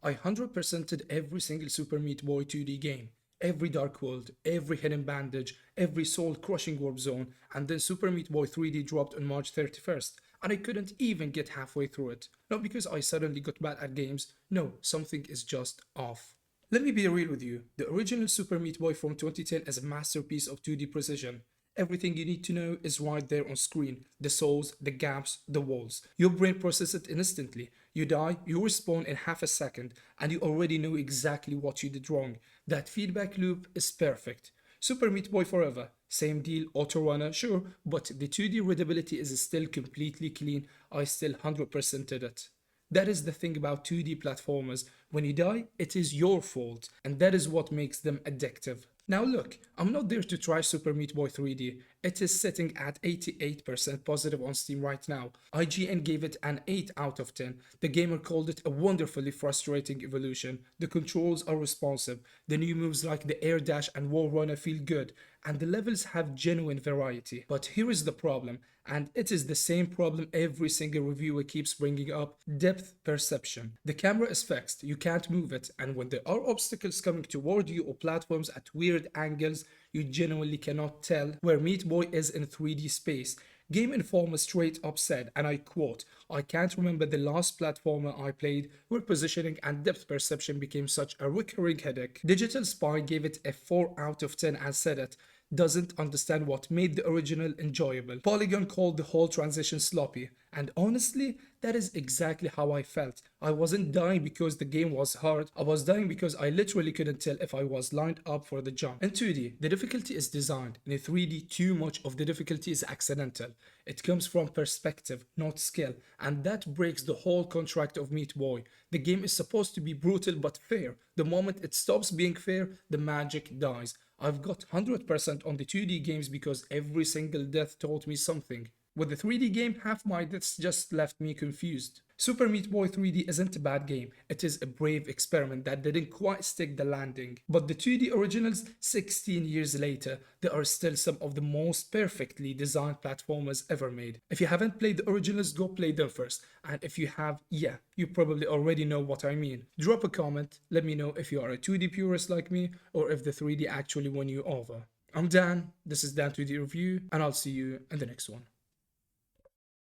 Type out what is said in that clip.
I 100%ed every single Super Meat Boy 2D game. Every Dark World, every Hidden Bandage, every soul-crushing Warp Zone, and then Super Meat Boy 3D dropped on March 31st, and I couldn't even get halfway through it. Not because I suddenly got bad at games, no, something is just off. Let me be real with you, the original Super Meat Boy from 2010 is a masterpiece of 2D precision. Everything you need to know is right there on screen. The souls, the gaps, the walls. Your brain processes it instantly. You die, you respawn in half a second, and you already know exactly what you did wrong. That feedback loop is perfect. Super Meat Boy Forever. Same deal, auto runner, sure, but the 2D readability is still completely clean. I still 100%ed it. That is the thing about 2D platformers. When you die, it is your fault, and that is what makes them addictive. Now look, I'm not there to try Super Meat Boy 3D. It is sitting at 88% positive on Steam right now. IGN gave it an 8 out of 10. The gamer called it a wonderfully frustrating evolution. The controls are responsive. The new moves like the air dash and wall runner feel good, and the levels have genuine variety. But here is the problem, and it is the same problem every single reviewer keeps bringing up: depth perception. The camera is fixed, you can't move it, and when there are obstacles coming toward you or platforms at weird angles, you genuinely cannot tell where Meat Boy is in 3D space. Game Informer straight up said, and I quote, "I can't remember the last platformer I played where positioning and depth perception became such a recurring headache." Digital Spy gave it a 4 out of 10 and said it doesn't understand what made the original enjoyable. Polygon called the whole transition sloppy, and honestly, that is exactly how I felt. I wasn't dying because the game was hard, I was dying because I literally couldn't tell if I was lined up for the jump. In 2D, the difficulty is designed. In 3D, too much of the difficulty is accidental. It comes from perspective, not skill, and that breaks the whole contract of Meat Boy. The game is supposed to be brutal but fair. The moment it stops being fair, the magic dies. I've got 100% on the 2D games because every single death taught me something. With the 3D game, half my deaths just left me confused. Super Meat Boy 3D isn't a bad game, it is a brave experiment that didn't quite stick the landing. But the 2D originals, 16 years later, they are still some of the most perfectly designed platformers ever made. If you haven't played the originals, go play them first. And if you have, yeah, you probably already know what I mean. Drop a comment, let me know if you are a 2D purist like me, or if the 3D actually won you over. I'm Dan, this is Dan 2D Review, and I'll see you in the next one.